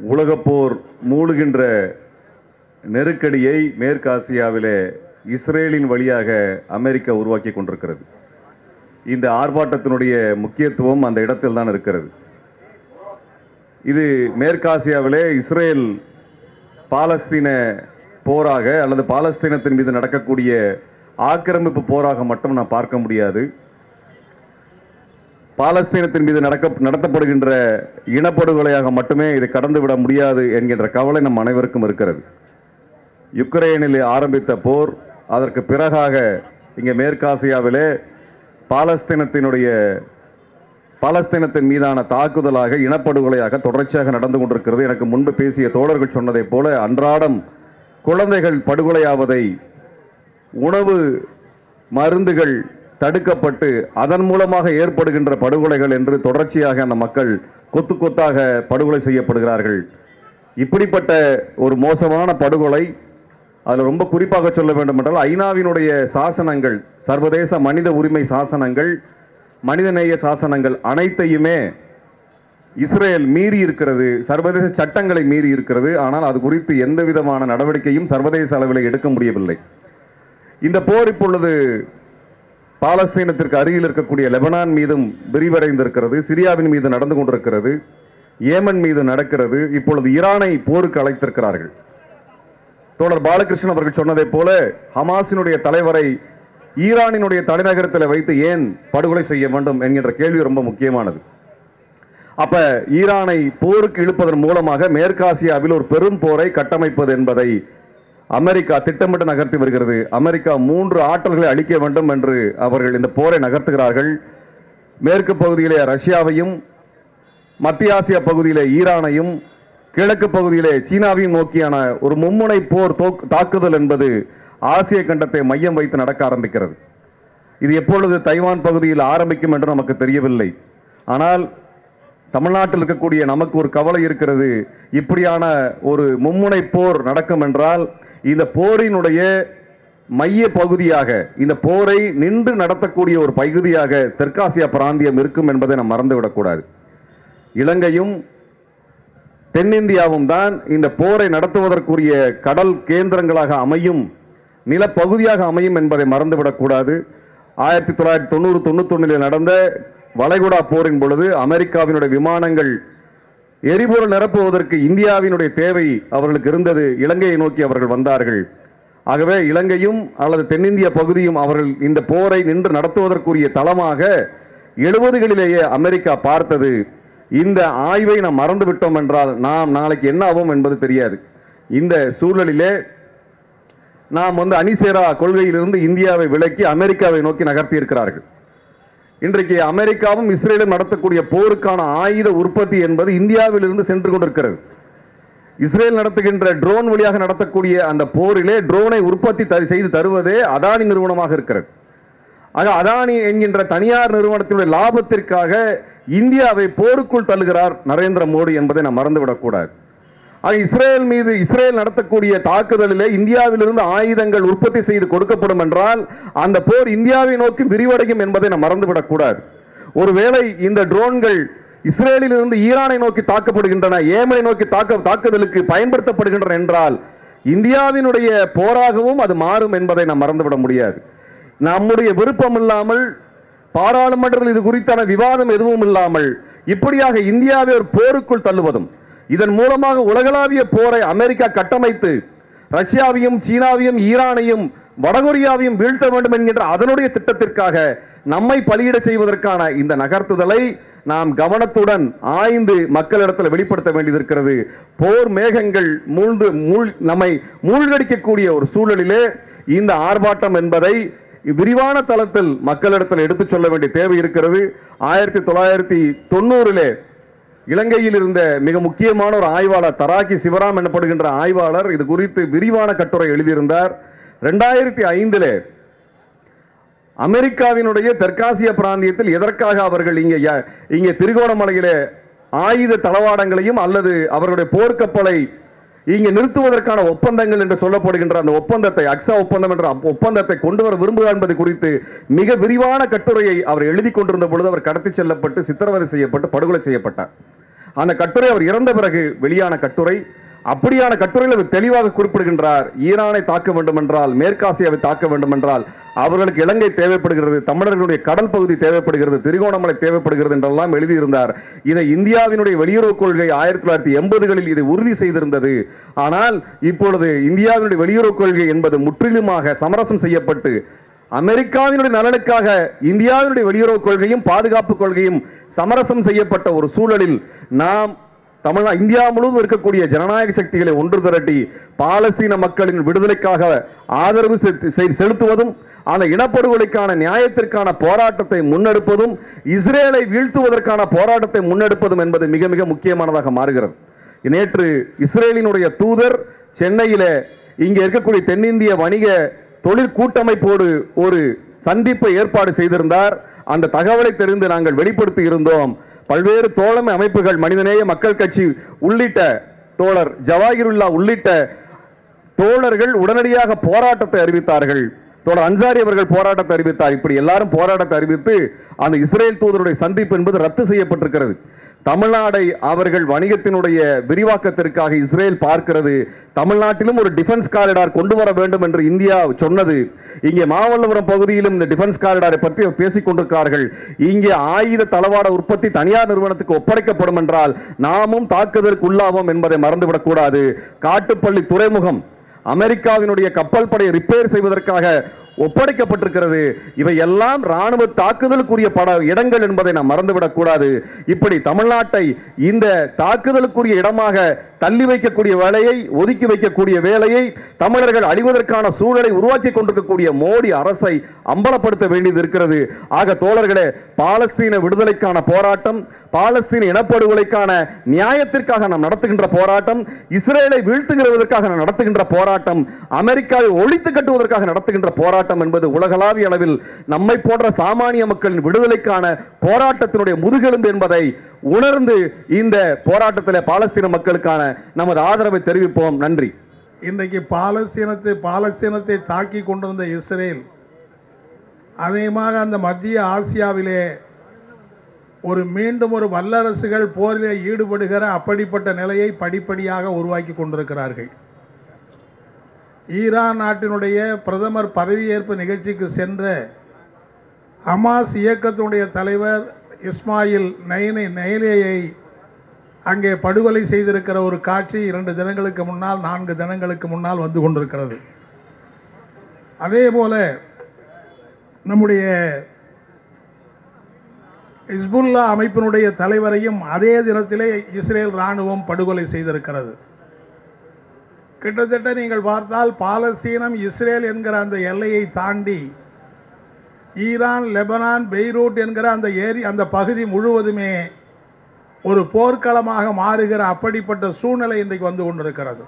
உலகப்போர் மூழ்கின்ற நெருக்கடியை மேற்காசியாவிலே இஸ்ரேலின் வழியாக அமெரிக்கா உருவாக்கி கொண்டிருக்கிறது. இந்த ஆர்ப்பாட்டத்தினுடைய முக்கியத்துவம் அந்த இடத்தில் தான் இருக்கிறது. இது மேற்காசியாவிலே இஸ்ரேல் பாலஸ்தீன போராக அல்லது பாலஸ்தீனத்தின் மீது நடக்கக்கூடிய ஆக்கிரமிப்பு போராக மட்டும் நான் பார்க்க முடியாது. பாலஸ்தீனத்தின் மீது நடத்தப்படுகின்ற இனப்படுகொலையாக மட்டுமே இதை கடந்துவிட முடியாது என்கின்ற கவலை நம் அனைவருக்கும் இருக்கிறது. யுக்ரைனில் ஆரம்பித்த போர், அதற்கு பிறகாக இங்கே மேற்காசியாவிலே பாலஸ்தீனத்தின் மீதான தாக்குதலாக இனப்படுகொலையாக தொடர்ச்சியாக நடந்து கொண்டிருக்கிறது. எனக்கு முன்பு பேசிய தோழர்கள் சொன்னதைப் போல அன்றாடம் குழந்தைகள் படுகொலையாவதை, உணவு மருந்துகள் தடுக்கப்பட்டு அதன் மூலமாக ஏற்படுகின்ற படுகொலைகள் என்று தொடர்ச்சியாக அந்த மக்கள் கொத்து கொத்தாக படுகொலை செய்யப்படுகிறார்கள். இப்படிப்பட்ட ஒரு மோசமான படுகொலை, அதில் ரொம்ப குறிப்பாக சொல்ல வேண்டும் என்றால் ஐநாவினுடைய சாசனங்கள், சர்வதேச மனித உரிமை சாசனங்கள், மனிதநேய சாசனங்கள் அனைத்தையுமே இஸ்ரேல் மீறி இருக்கிறது, சர்வதேச சட்டங்களை மீறி இருக்கிறது. ஆனால் அது குறித்து எந்த விதமான நடவடிக்கையும் சர்வதேச அளவில் எடுக்க முடியவில்லை. இந்த போர் இப்பொழுது பாலஸ்தீனத்திற்கு அருகில் இருக்கக்கூடிய லெபனான் மீதும் விரிவடைந்திருக்கிறது, சிரியாவின் மீது நடந்து கொண்டிருக்கிறது, ஏமன் மீது நடக்கிறது. இப்பொழுது ஈரானை போருக்கு அழைத்திருக்கிறார்கள். தோழர் பாலகிருஷ்ணன் அவர்கள் சொன்னதைப் போல ஹமாஸினுடைய தலைவரை ஈரானினுடைய தலைநகரத்தில் வைத்து ஏன் படுகொலை செய்ய வேண்டும் என்கின்ற கேள்வி ரொம்ப முக்கியமானது. அப்ப ஈரானை போருக்கு இழுப்பதன் மூலமாக மேற்காசியாவில் ஒரு பெரும் போரை கட்டமைப்பது என்பதை அமெரிக்கா திட்டமிட்டு நகர்த்தி வருகிறது. அமெரிக்கா 3 ஆற்றல்களை அளிக்க வேண்டும் என்று அவர்கள் இந்த போரை நகர்த்துகிறார்கள். மேற்கு பகுதியிலே ரஷ்யாவையும், மத்திய ஆசியா பகுதியிலே ஈரானையும், கிழக்கு பகுதியிலே சீனாவையும் நோக்கியான ஒரு மும்முனை போர் தாக்குதல் என்பது ஆசிய கண்டத்தை மையம் வைத்து நடக்க ஆரம்பிக்கிறது. இது எப்பொழுது தைவான் பகுதியில் ஆரம்பிக்கும் என்று நமக்கு தெரியவில்லை. ஆனால் தமிழ்நாட்டில் இருக்கக்கூடிய நமக்கு ஒரு கவலை இருக்கிறது. இப்படியான ஒரு மும்முனை போர் நடக்கும் என்றால் இந்த போரினுடைய மைய பகுதியாக, இந்த போரை நின்று நடத்தக்கூடிய ஒரு பகுதியாக தெற்காசியா பிராந்தியம் இருக்கும் என்பதை நாம் மறந்துவிடக்கூடாது. இலங்கையும் தென்னிந்தியாவும் தான் இந்த போரை நடத்துவதற்குரிய கடல் கேந்திரங்களாக அமையும், நிலப்பகுதியாக அமையும் என்பதை மறந்துவிடக்கூடாது. 1990-91 நடந்த வளைகுடா போரின் பொழுது அமெரிக்காவினுடைய விமானங்கள் எரிபொருள் நிரப்புவதற்கு இந்தியாவினுடைய தேவை அவர்களுக்கு இருந்தது. இலங்கையை நோக்கி அவர்கள் வந்தார்கள். ஆகவே இலங்கையும் அல்லது தென்னிந்திய பகுதியும் அவர்கள் இந்த போரை நின்று நடத்துவதற்குரிய தளமாக 70களிலேயே அமெரிக்கா பார்த்தது. இந்த ஆய்வை நாம் மறந்துவிட்டோம் என்றால் நாம் நாளைக்கு என்ன ஆகும் என்பது தெரியாது. இந்த சூழலிலே நாம் அணிசேரா கொள்கையிலிருந்து இந்தியாவை விலக்கி அமெரிக்காவை நோக்கி நகர்த்தி இருக்கிறார்கள். இன்றைக்கு அமெரிக்காவும் இஸ்ரேலும் நடத்தக்கூடிய போருக்கான ஆயுத உற்பத்தி என்பது இந்தியாவில் இருந்து சென்று கொண்டிருக்கிறது. இஸ்ரேல் நடத்துகின்ற ட்ரோன் வழியாக நடத்தக்கூடிய அந்த போரிலே ட்ரோனை உற்பத்தி செய்து தருவதே அதானி நிறுவனமாக இருக்கிறது. ஆக அதானி என்கின்ற தனியார் நிறுவனத்தினுடைய லாபத்திற்காக இந்தியாவை போருக்குள் தள்ளுகிறார் நரேந்திர மோடி என்பதை நாம் மறந்துவிடக்கூடாது. இஸ்ரேல் நடத்தக்கூடிய தாக்குதலிலே இந்தியாவிலிருந்து ஆயுதங்கள் உற்பத்தி செய்து கொடுக்கப்படும் என்றால் அந்த போர் இந்தியாவை நோக்கி விரிவடையும் என்பதை நாம் மறந்துவிடக்கூடாது. ஒருவேளை இந்த ட்ரோன்கள் இஸ்ரேலில் இருந்து ஈரானை நோக்கி தாக்கப்படுகின்றன, ஏமனை நோக்கி தாக்குதலுக்கு பயன்படுத்தப்படுகின்றன என்றால் இந்தியாவினுடைய போராகவும் அது மாறும் என்பதை நாம் மறந்துவிட முடியாது. நம்முடைய விருப்பம் இல்லாமல், பாராளுமன்றத்தில் இது குறித்தான விவாதம் எதுவும் இல்லாமல் இப்படியாக இந்தியாவை ஒரு போருக்குள் தள்ளுவதும், இதன் மூலமாக உலகளாவிய போரை அமெரிக்கா கட்டமைத்து ரஷ்யாவையும், சீனாவையும், ஈரானையும், வடகொரியாவையும் வீழ்த்த வேண்டும் என்கின்ற அதனுடைய திட்டத்திற்காக நம்மை பலியிட செய்வதற்கான இந்த நகர்த்துதலை நாம் கவனத்துடன் ஆய்ந்து மக்களிடத்தில் வெளிப்படுத்த வேண்டியது இருக்கிறது. போர் மேகங்கள் நம்மை மூழ்கடிக்கக்கூடிய ஒரு சூழலிலே இந்த ஆர்ப்பாட்டம் என்பதை விரிவான தளத்தில் மக்களிடத்தில் எடுத்துச் சொல்ல வேண்டிய தேவை இருக்கிறது. 1990 இலங்கையில் இருந்த மிக முக்கியமான ஒரு ஆய்வாளர் தராக்கி சிவராம் எனப்படுகின்ற ஆய்வாளர் இது குறித்து விரிவான கட்டுரை எழுதியிருந்தார். 2005 அமெரிக்காவினுடைய தெற்காசிய பிராந்தியத்தில் எதற்காக அவர்கள் இங்கே திரிகோணமலையிலே ஆயுத தளவாடங்களையும் அல்லது அவர்களுடைய போர்க்கப்பலை இங்கே நிறுத்துவதற்கான ஒப்பந்தங்கள் என்று சொல்லப்படுகின்ற அந்த ஒப்பந்தத்தை, அக்ஸா ஒப்பந்தம் என்ற ஒப்பந்தத்தை கொண்டு வர விரும்புகிறார் என்பது குறித்து மிக விரிவான கட்டுரையை அவர் எழுதி கொண்டிருந்த பொழுது அவர் கடத்தி செல்லப்பட்டு சித்திரவதை செய்யப்பட்டு படுகொலை செய்யப்பட்டார். அந்த கட்டுரை அவர் இறந்த பிறகு வெளியான கட்டுரை. அப்படியான கட்டுரையில் அவர் தெளிவாக குறிப்பிடுகின்றார், ஈரானை தாக்க வேண்டும் என்றால், மேற்காசியாவை தாக்க வேண்டும் என்றால் அவர்களுக்கு இலங்கை தேவைப்படுகிறது, தமிழர்களுடைய கடல் பகுதி தேவைப்படுகிறது, திரிகோணமலை தேவைப்படுகிறது என்றெல்லாம் எழுதியிருந்தார். இதை இந்தியாவினுடைய வெளியுறவு கொள்கை 1980களில் இதை உறுதி செய்திருந்தது. ஆனால் இப்பொழுது இந்தியாவினுடைய வெளியுறவு கொள்கை என்பது முற்றிலுமாக சமரசம் செய்யப்பட்டு அமெரிக்காவினுடைய நலனுக்காக இந்தியாவினுடைய வெளியுறவு கொள்கையும் பாதுகாப்பு கொள்கையும் சமரசம் செய்யப்பட்ட ஒரு சூழலில் நாம் இந்தியா முழுவதும் இருக்கக்கூடிய ஜனநாயக சக்திகளை ஒன்று திரட்டி பாலஸ்தீன மக்களின் விடுதலைக்காக ஆதரவு செலுத்துவதும், அந்த இனப்படுகொலைக்கான நியாயத்திற்கான போராட்டத்தை முன்னெடுப்பதும், இஸ்ரேலை வீழ்த்துவதற்கான போராட்டத்தை முன்னெடுப்பதும் என்பது மிக மிக முக்கியமானதாக மாறுகிறது. நேற்று இஸ்ரேலினுடைய தூதர் சென்னையில இங்கே இருக்கக்கூடிய தென்னிந்திய வணிக தொழில் கூட்டமைப்போடு ஒரு சந்திப்பை ஏற்பாடு செய்திருந்தார். அந்த தகவலை தெரிந்து நாங்கள் வெளிப்படுத்தி இருந்தோம். பல்வேறு தோழமை அமைப்புகள், மனிதநேய மக்கள் கட்சி உள்ளிட்ட தோழர் ஜவாஹிருல்லா உள்ளிட்ட தோழர்கள் உடனடியாக போராட்டத்தை அறிவித்தார்கள். தோழர் அன்சாரி அவர்கள் போராட்டத்தை அறிவித்தார். இப்படி எல்லாரும் போராட்டத்தை அறிவித்து அந்த இஸ்ரேல் தூதருடைய சந்திப்பு என்பது ரத்து செய்யப்பட்டிருக்கிறது. தமிழ்நாடை அவர்கள் வணிகத்தினுடைய விரிவாக்கத்திற்காக இஸ்ரேல் பார்க்கிறது. தமிழ்நாட்டிலும் ஒரு டிஃபென்ஸ் காரிடார் கொண்டு வர வேண்டும் என்று இந்தியா சொன்னது. இங்கே மாமல்லபுரம் பகுதியிலும் இந்த டிஃபென்ஸ் காரிடாரை பற்றி பேசிக் கொண்டிருக்கிறார்கள். இங்கே ஆயுத தளவாட உற்பத்தி தனியார் நிறுவனத்துக்கு ஒப்படைக்கப்படும் என்றால் நாமும் தாக்குதலுக்கு உள்ளாவோம் என்பதை மறந்துவிடக் கூடாது. காட்டுப்பள்ளி துறைமுகம் அமெரிக்காவினுடைய கப்பல் படையை ரிப்பேர் செய்வதற்காக ஒப்படைக்கப்பட்டிருக்கிறது. இவை எல்லாம் ராணுவ தாக்குதலுக்குரிய இடங்கள் என்பதை நாம் மறந்துவிடக் கூடாது. இப்படி தமிழ்நாட்டை இந்த தாக்குதலுக்குரிய இடமாக தள்ளி வைக்கக்கூடிய வேலையை, ஒதுக்கி வைக்கக்கூடிய வேலையை, தமிழர்கள் அழிவதற்கான சூழலை உருவாக்கி கொண்டிருக்கக்கூடிய மோடி அரசை அம்பலப்படுத்த வேண்டியது இருக்கிறது. ஆக தோழர்களே, பாலஸ்தீன விடுதலைக்கான போராட்டம், பாலஸ்தீன இனப்படுகொலைக்கான நியாயத்திற்காக நாம் நடத்துகின்ற போராட்டம், இஸ்ரேலை வீழ்த்துகிறதற்காக நாம் நடத்துகின்ற போராட்டம், அமெரிக்காவை ஒழித்து கட்டுவதற்காக நடத்துகின்ற போராட்டம் என்பது உலகளாவிய அளவில் நம்மை போன்ற சாமானிய மக்களின் விடுதலைக்கான போராட்டத்தினுடைய முதுகெலும்பு என்பதை உணர்ந்து இந்த போராட்டத்தில் பாலஸ்தீன மக்களுக்கான நமது ஆதரவை தெரிவிப்போம். நன்றி. இன்றைக்கு பாலஸ்தீனத்தை தாக்கி கொண்டிருந்த இஸ்ரேல் அதிகமாக அந்த மத்திய ஆசியாவிலே மீண்டும் ஒரு வல்லரசுகள் போரிலே ஈடுபடுகிற அப்படிப்பட்ட நிலையை படிப்படியாக உருவாக்கி கொண்டிருக்கிறார்கள். ஈரான் நாட்டினுடைய பிரதமர் பதவியேற்பு நிகழ்ச்சிக்கு சென்ற ஹமாஸ் இயக்கத்தினுடைய தலைவர் இஸ்மாயில் நைலேயை அங்கே படுகொலை செய்திருக்கிற ஒரு காட்சி 2 தினங்களுக்கு முன்னால் 4 தினங்களுக்கு முன்னால் வந்து கொண்டிருக்கிறது. அதே போல நம்முடைய ஹிஸ்புல்லா அமைப்பினுடைய தலைவரையும் அதே தினத்திலே இஸ்ரேல் ராணுவம் படுகொலை செய்திருக்கிறது. கிட்டத்தட்ட நீங்கள் பார்த்தால் பாலஸ்தீனம் இஸ்ரேல் என்கிற அந்த எல்லையை தாண்டி ஈரான், லெபனான், பெய்ரூட் என்கிற அந்த பகுதி முழுவதுமே ஒரு போர்க்களமாக மாறுகிற அப்படிப்பட்ட சூழ்நிலை இன்றைக்கு வந்து கொண்டிருக்கிறது.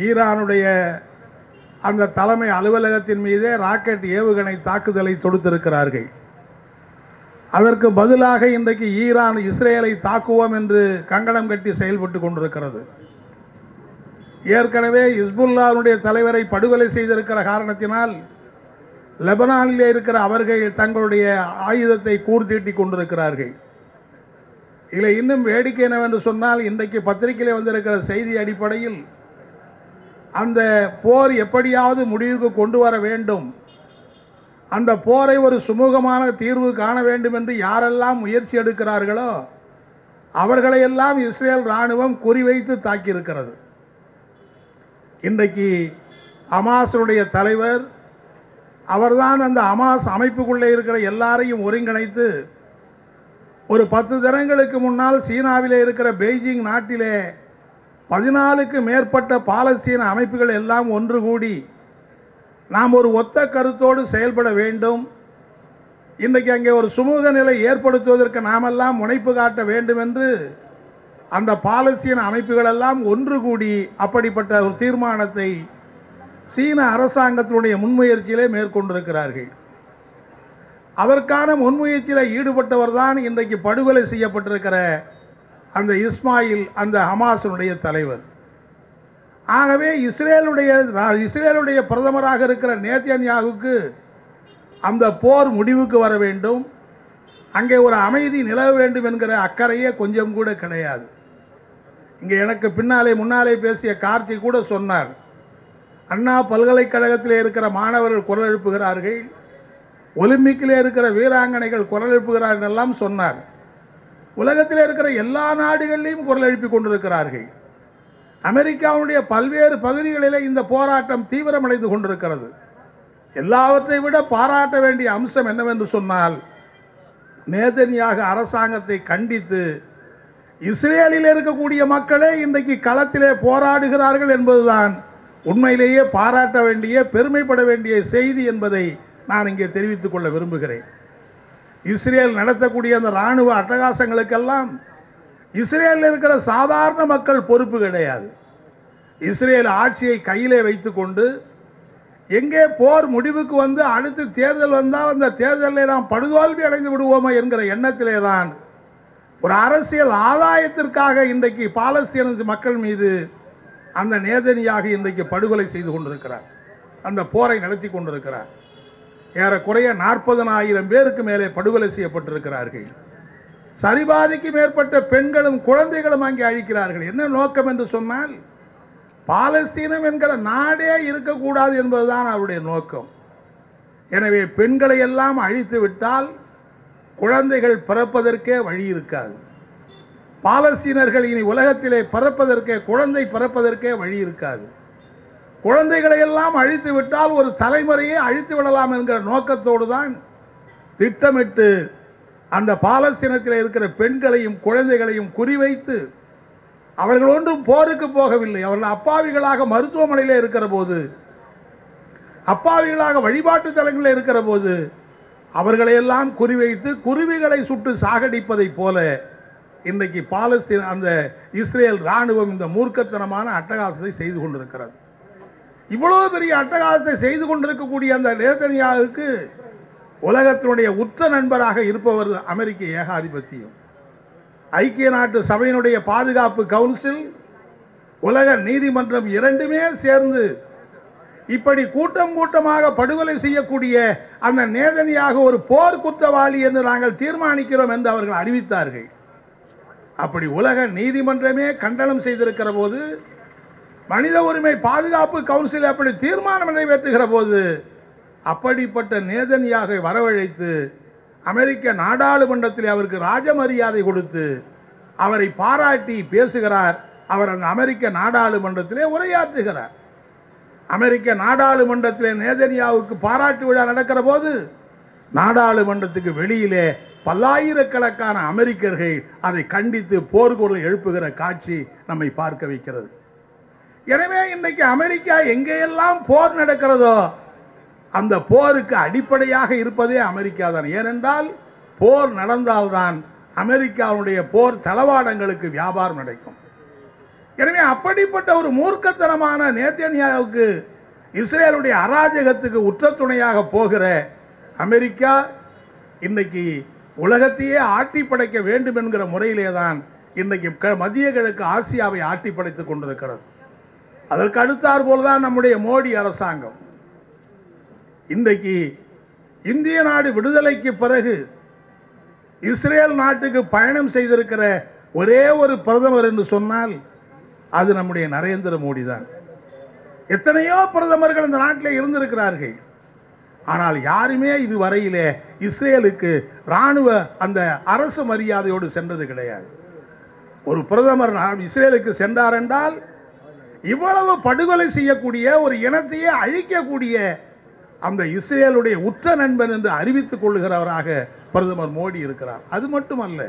ஈரானுடைய அந்த தலைமை அலுவலகத்தின் மீதே ராக்கெட் ஏவுகணை தாக்குதலை தொடுத்திருக்கிறார்கள். அதற்கு பதிலாக இன்றைக்கு ஈரான் இஸ்ரேலை தாக்குவோம் என்று கங்கணம் கட்டி செயல்பட்டு கொண்டிருக்கிறது. ஏற்கனவே ஹிஸ்புல்லாவுடைய தலைவரை படுகொலை செய்திருக்கிற காரணத்தினால் லெபனானிலே இருக்கிற அவர்கள் தங்களுடைய ஆயுதத்தை கூர்தீட்டி கொண்டிருக்கிறார்கள். இதில் இன்னும் வேடிக்கை என்னவென்று சொன்னால், இன்றைக்கு பத்திரிகையில் வந்திருக்கிற செய்தி அடிப்படையில் அந்த போர் எப்படியாவது முடிவுக்கு கொண்டு வர வேண்டும், அந்த போரை ஒரு சுமூகமான தீர்வு காண வேண்டும் என்று யாரெல்லாம் முயற்சி எடுக்கிறார்களோ அவர்களையெல்லாம் இஸ்ரேல் ராணுவம் குறிவைத்து தாக்கியிருக்கிறது. இன்றைக்கு ஹமாஸுடைய தலைவர் அவர்தான் அந்த ஹமாஸ் அமைப்புக்குள்ளே இருக்கிற எல்லாரையும் ஒருங்கிணைத்து ஒரு 10 தினங்களுக்கு முன்னால் சீனாவிலே இருக்கிற பெய்ஜிங் நாட்டிலே 14க்கு மேற்பட்ட பாலஸ்தீன அமைப்புகள் எல்லாம் ஒன்று கூடி நாம் ஒரு ஒத்த கருத்தோடு செயல்பட வேண்டும், இன்றைக்கு அங்கே ஒரு சுமூக நிலை ஏற்படுத்துவதற்கு நாமெல்லாம் முனைப்பு காட்ட வேண்டும் என்று அந்த பாலஸ்தீன அமைப்புகள் எல்லாம் ஒன்று கூடி அப்படிப்பட்ட ஒரு தீர்மானத்தை சீன அரசாங்கத்தினுடைய முன்முயற்சியிலே மேற்கொண்டிருக்கிறார்கள். அதற்கான முன்முயற்சியில் ஈடுபட்டவர் தான் இன்றைக்கு படுகொலை செய்யப்பட்டிருக்கிற அந்த இஸ்மாயில், அந்த ஹமாஸினுடைய தலைவர். ஆகவே இஸ்ரேலுடைய பிரதமராக இருக்கிற நேத்தன்யாகுவுக்கு அந்த போர் முடிவுக்கு வர வேண்டும், அங்கே ஒரு அமைதி நிலவ வேண்டும் என்கிற அக்கறையே கொஞ்சம் கூட கிடையாது. இங்கே எனக்கு முன்னாலே பேசிய கார்த்தி கூட சொன்னார், அண்ணா பல்கலைக்கழகத்திலே இருக்கிற மாணவர்கள் குரல் எழுப்புகிறார்கள், ஒலிம்பிக்கிலே இருக்கிற வீராங்கனைகள் குரல் எழுப்புகிறார்கள் எல்லாம் சொன்னார். உலகத்தில் இருக்கிற எல்லா நாடுகளிலும் குரல் எழுப்பி கொண்டிருக்கிறார்கள். அமெரிக்காவுடைய பல்வேறு பகுதிகளிலே இந்த போராட்டம் தீவிரமடைந்து கொண்டிருக்கிறது. எல்லாவற்றை விட பாராட்ட வேண்டிய அம்சம் என்னவென்று சொன்னால், நேதன்யாகு அரசாங்கத்தை கண்டித்து இஸ்ரேலில் இருக்கக்கூடிய மக்களே இன்றைக்கு களத்திலே போராடுகிறார்கள் என்பதுதான் உண்மையிலேயே பாராட்ட வேண்டிய, பெருமைப்பட வேண்டிய செய்தி என்பதை நான் இங்கே தெரிவித்துக் கொள்ள விரும்புகிறேன். இஸ்ரேல் நடத்தக்கூடிய அந்த இராணுவ அட்டகாசங்களுக்கெல்லாம் இஸ்ரேலில் இருக்கிற சாதாரண மக்கள் பொறுப்பு கிடையாது. இஸ்ரேல் ஆட்சியை கையிலே வைத்துக்கொண்டு எங்கே போர் முடிவுக்கு வந்து அடுத்து தேர்தல் வந்தால் அந்த தேர்தலில் நாம் படுதோல்வி அடைந்து விடுவோமா என்கிற எண்ணத்திலே தான் ஒரு அரசியல் ஆதாயத்திற்காக இன்றைக்கு பாலஸ்தீன மக்கள் மீது அந்த நேதன்யாகு இன்றைக்கு படுகொலை செய்து கொண்டிருக்கிறார், அந்த போரை நடத்தி கொண்டிருக்கிறார். ஏறக்குறைய 40,000 பேருக்கு மேலே படுகொலை செய்யப்பட்டிருக்கிறார்கள். சரிபாதிக்கு மேற்பட்ட பெண்களும் குழந்தைகளும் அங்கே அழிக்கிறார்கள். என்ன நோக்கம் என்று சொன்னால், பாலஸ்தீனம் என்கிற நாடே இருக்கக்கூடாது என்பதுதான் அவருடைய நோக்கம். எனவே பெண்களை எல்லாம் அழித்து விட்டால் குழந்தைகள் பிறப்பதற்கே வழி இருக்காது. பாலஸ்தீனர்கள் இனி உலகத்திலே பிறப்பதற்கே, குழந்தை பிறப்பதற்கே வழி இருக்காது. குழந்தைகளை எல்லாம் அழித்து விட்டால் ஒரு தலைமுறையை அழித்து விடலாம் என்கிற நோக்கத்தோடு தான் திட்டமிட்டு அந்த பாலஸ்தீனத்தில் இருக்கிற பெண்களையும் குழந்தைகளையும் குறிவைத்து, அவர்கள் ஒன்றும் போருக்கு போகவில்லை, அவர்கள் அப்பாவிகளாக மருத்துவமனையில் இருக்கிற போது, அப்பாவிகளாக வழிபாட்டு தலங்களில் இருக்கிற போது அவர்களையெல்லாம் குறிவைத்து குருவிகளை சுட்டு சாகடிப்பதை போல இன்றைக்கு பாலஸ்தீன அந்த இஸ்ரேல் இராணுவம் இந்த மூர்க்கத்தனமான அட்டகாசத்தை செய்து கொண்டிருக்கிறது. இவ்வளவு பெரிய அட்டகாசத்தை செய்து கொண்டிருக்கக்கூடிய அந்த நேதன்யாகுவுக்கு உலகத்தினுடைய உற்ற நண்பராக இருப்பவர் அமெரிக்க ஏகாதிபத்தியம். ஐக்கிய நாட்டு சபையினுடைய பாதுகாப்பு கவுன்சில், உலக நீதிமன்றம் இரண்டுமே சேர்ந்து இப்படி கூட்டம் கூட்டமாக படுகொலை செய்யக்கூடிய அந்த நேதன்யாகு ஒரு போர் குற்றவாளி என்று நாங்கள் தீர்மானிக்கிறோம் என்று அவர்கள் அறிவித்தார்கள். அப்படி உலக நீதிமன்றமே கண்டனம் செய்திருக்கிற போது, மனித உரிமை பாதுகாப்பு கவுன்சில் அப்படி தீர்மானம் நிறைவேற்றுகிற போது, அப்படிப்பட்ட நேதன்யாகை வரவழைத்து அமெரிக்க நாடாளுமன்றத்தில் அவருக்கு ராஜ மரியாதை கொடுத்து அவரை பாராட்டி பேசுகிறார். அவர் அந்த அமெரிக்க நாடாளுமன்றத்திலே உரையாற்றுகிறார். அமெரிக்க நாடாளுமன்றத்திலே நேதன்யாகுவுக்கு பாராட்டு விழா நடக்கிற போது நாடாளுமன்றத்துக்கு வெளியிலே பல்லாயிரக்கணக்கான அமெரிக்கர்கள் அதை கண்டித்து போர்க்குரல் எழுப்புகிற காட்சி நம்மை பார்க்க வைக்கிறது. எனவே இன்றைக்கு அமெரிக்கா எங்கெல்லாம் போர் நடக்கிறதோ அந்த போருக்கு அடிப்படையாக இருப்பதே அமெரிக்கா தான். ஏனென்றால் போர் நடந்தால்தான் அமெரிக்காவுடைய போர் தளவாடங்களுக்கு வியாபாரம் நடக்கும். எனவே அப்படிப்பட்ட ஒரு மூர்க்கத்தனமான நேதன்யாகுவுக்கு, இஸ்ரேலுடைய அராஜகத்துக்கு உற்ற துணையாக போகிற அமெரிக்கா இன்றைக்கு உலகத்தையே ஆட்டி படைக்க வேண்டும் என்கிற முறையிலே தான் இன்றைக்கு மத்திய கிழக்கு ஆசியாவை ஆட்டி படைத்துக் கொண்டிருக்கிறது. அதற்கு அடுத்தாற் போலதான் நம்முடைய மோடி அரசாங்கம். இன்றைக்கு இந்திய நாடு விடுதலைக்கு பிறகு இஸ்ரேல் நாட்டுக்கு பயணம் செய்திருக்கிற ஒரே ஒரு பிரதமர் என்று சொன்னால் அது நம்முடைய நரேந்திர மோடி தான். எத்தனையோ பிரதமர்கள் இந்த நாட்டில் இருந்திருக்கிறார்கள். ஆனால் யாருமே இதுவரையிலே இஸ்ரேலுக்கு இராணுவ அந்த அரசு மரியாதையோடு சென்றது கிடையாது. ஒரு பிரதமர் இஸ்ரேலுக்கு சென்றார் என்றால் இவ்வளவு படுகொலை செய்யக்கூடிய, ஒரு இனத்தையே அழிக்கக்கூடிய அந்த இஸ்ரேலுடைய உற்ற நண்பன் என்று அறிவித்துக் கொள்ளுகிறவராக பிரதமர் மோடி இருக்கிறார். அது மட்டுமல்ல,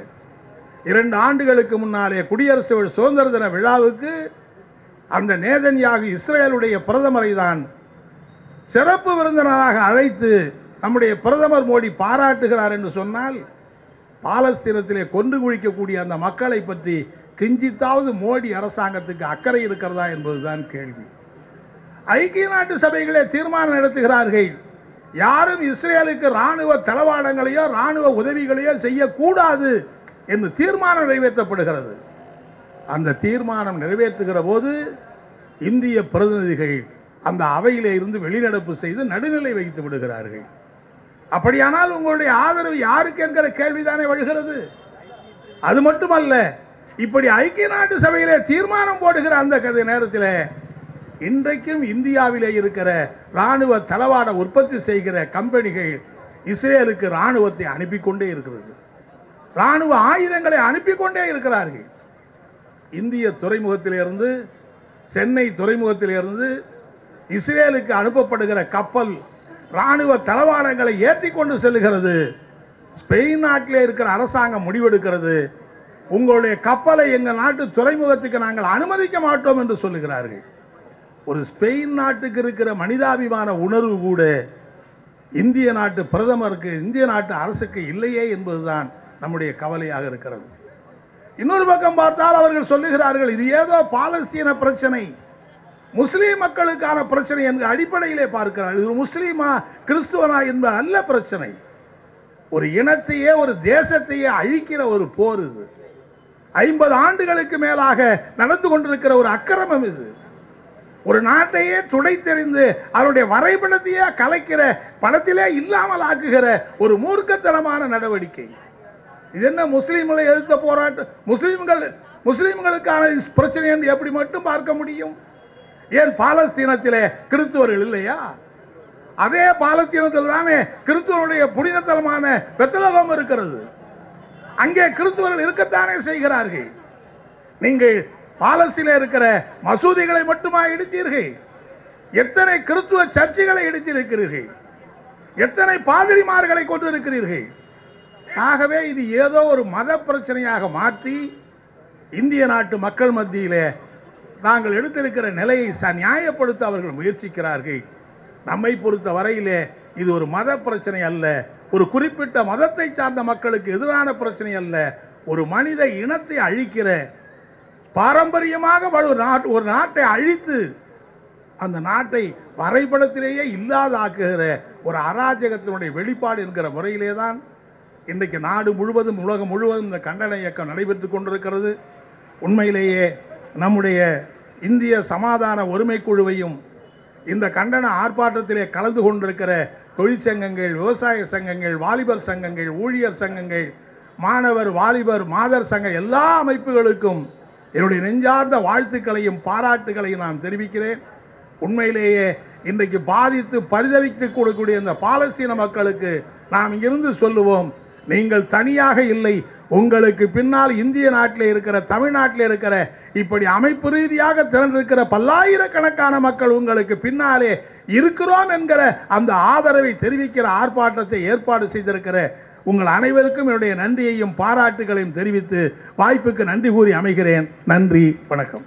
2 ஆண்டுகளுக்கு முன்னாலே குடியரசு சுதந்திர தின விழாவுக்கு அந்த நேதன்யாகு இஸ்ரேலுடைய பிரதமரை தான் சிறப்பு விருந்தினராக அழைத்து நம்முடைய பிரதமர் மோடி பாராட்டுகிறார் என்று சொன்னால், பாலஸ்தீனத்திலே கொன்று குவிக்கக்கூடிய அந்த மக்களை பற்றி கிஞ்சித்தாவது மோடி அரசாங்கத்துக்கு அக்கறை இருக்கிறதா என்பதுதான் கேள்வி. ஐக்கிய நாட்டு சபைகளே தீர்மானம் நடத்துகிறார்கள், யாரும் இஸ்ரேலுக்கு இராணுவ தளவாடங்களையோ இராணுவ உதவிகளையோ செய்யக்கூடாது என்று தீர்மானம் நிறைவேற்றப்படுகிறது. அந்த தீர்மானம் நிறைவேற்றுகிற போது இந்திய பிரதிநிதிகள் அந்த அவையிலே இருந்து வெளிநடப்பு செய்து நடுநிலை வைத்து விடுகிறார்கள். அப்படியானால் உங்களுடைய ஆதரவு யாருக்கு என்கிற கேள்விதானே வருகிறது. அது மட்டுமல்ல, இப்படி ஐக்கிய நாட்டு சபையிலே தீர்மானம் போடுகிற அந்த நேரத்தில் இன்றைக்கும் இந்தியாவிலே இருக்கிற ராணுவ தளவாட உற்பத்தி செய்கிற கம்பெனிகள் இஸ்ரேலுக்கு ராணுவத்தை அனுப்பி கொண்டே இருக்கிறது, ராணுவ ஆயுதங்களை அனுப்பி கொண்டே இருக்கிறார்கள். இந்திய துறைமுகத்திலிருந்து, சென்னை துறைமுகத்திலிருந்து இஸ்ரேலுக்கு அனுப்பப்படுகிற கப்பல் ராணுவ தளவாடங்களை ஏற்றி கொண்டு செல்கிறது. ஸ்பெயின் நாட்டிலே இருக்கிற அரசாங்கம் முடிவெடுக்கிறது, உங்களுடைய கப்பலை எங்கள் நாட்டு துறைமுகத்துக்கு நாங்கள் அனுமதிக்க மாட்டோம் என்று சொல்லுகிறார்கள். ஒரு ஸ்பெயின் நாட்டுக்கு இருக்கிற மனிதாபிமான உணர்வு கூட இந்திய நாட்டு பிரதமருக்கு, இந்திய நாட்டு அரசுக்கு இல்லையே என்பதுதான் நம்முடைய கவலையாக இருக்கிறது. இன்னொரு பக்கம் பார்த்தால் அவர்கள் சொல்லுகிறார்கள், இது ஏதோ பாலஸ்தீன பிரச்சனை, முஸ்லீம் மக்களுக்கான பிரச்சனை என்ற அடிப்படையிலே பார்க்கிறார்கள். இது முஸ்லீமா கிறிஸ்துவனா என்பது அல்ல பிரச்சனை. ஒரு இனத்தையே, ஒரு தேசத்தையே அழிக்கிற ஒரு போர் இது. 50 ஆண்டுகளுக்கு மேலாக நடந்து கொண்டிருக்கிற ஒரு அக்கிரமம் இது. ஒரு நாட்டையே துடைத்தெறிந்து அதனுடைய வரைபடத்தையே கலைக்கிற, படத்திலே இல்லாமல் ஆக்குகிற ஒரு மூர்க்கத்தனமான நடவடிக்கை இது. என்ன முஸ்லீம்களை எதிர்த்த போராட்டம், முஸ்லீம்களுக்கான பிரச்சனை என்று எப்படி மட்டும் பார்க்க முடியும்? ஏன் பாலஸ்தீனத்திலே கிறிஸ்துவர்கள் இல்லையா? அதே பாலஸ்தீனத்தில் தானே கிறிஸ்துவனுடைய புனிதத்தலமான பெத்லகேம் இருக்கிறது. அங்கே கிறிஸ்துவர்கள் இருக்கத்தானே செய்கிறார்கள். நீங்கள் பாலஸ்தீனில் இருக்கிற மசூதிகளை மட்டுமா இடித்தீர்கள்? எத்தனை கிறிஸ்துவ சர்ச்சுகளை இடித்திருக்கிறீர்கள்? எத்தனை பாதிரிமார்களை கொண்டிருக்கிறீர்கள்? ஆகவே இது ஏதோ ஒரு மத பிரச்சனையாக மாற்றி இந்திய நாட்டு மக்கள் மத்தியிலே நாங்கள் எடுத்திருக்கிற நிலையை நியாயப்படுத்த அவர்கள் முயற்சிக்கிறார்கள். நம்மை பொறுத்த வரையிலே இது ஒரு மத பிரச்சனை அல்ல, ஒரு குறிப்பிட்ட மதத்தை சார்ந்த மக்களுக்கு எதிரான பிரச்சனை அல்ல, ஒரு மனித இனத்தை அழிக்கிற, பாரம்பரியமாக ஒரு நாட்டை அழித்து அந்த நாட்டை வரைபடத்திலேயே இல்லாதாக்குகிற ஒரு அராஜகத்தினுடைய வெளிப்பாடு என்கிற முறையிலே தான் இன்றைக்கு நாடு முழுவதும், உலகம் முழுவதும் இந்த கண்டன இயக்கம் நடைபெற்றுக் கொண்டிருக்கிறது. உண்மையிலேயே நம்முடைய இந்திய சமாதான ஒருமை குழுவையும் இந்த கண்டன ஆர்ப்பாட்டத்திலே கலந்து கொண்டிருக்கிற தொழிற்சங்கங்கள், விவசாய சங்கங்கள், வாலிபர் சங்கங்கள், ஊழியர் சங்கங்கள், மாணவர் வாலிபர் மாதர் சங்க எல்லா அமைப்புகளுக்கும் என்னுடைய நெஞ்சார்ந்த வாழ்த்துக்களையும் பாராட்டுகளையும் நான் தெரிவிக்கிறேன். உண்மையிலேயே இன்றைக்கு பாதித்து பரிதவித்து கொடுக்கக்கூடிய இந்த பாலஸ்தீன மக்களுக்கு நாம் இங்கிருந்து சொல்லுவோம், நீங்கள் தனியாக இல்லை, உங்களுக்கு பின்னால் இந்திய நாட்டில் இருக்கிற, தமிழ்நாட்டில் இருக்கிற, இப்படி அமைப்பு ரீதியாக திரண்டிருக்கிற பல்லாயிரக்கணக்கான மக்கள் உங்களுக்கு பின்னாலே இருக்கிறோம் என்கிற அந்த ஆதரவை தெரிவிக்கிற ஆர்ப்பாட்டத்தை ஏற்பாடு செய்திருக்கிற உங்கள் அனைவருக்கும் என்னுடைய நன்றியையும் பாராட்டுகளையும் தெரிவித்து வாய்ப்புக்கு நன்றி கூறி அமைகிறேன். நன்றி, வணக்கம்.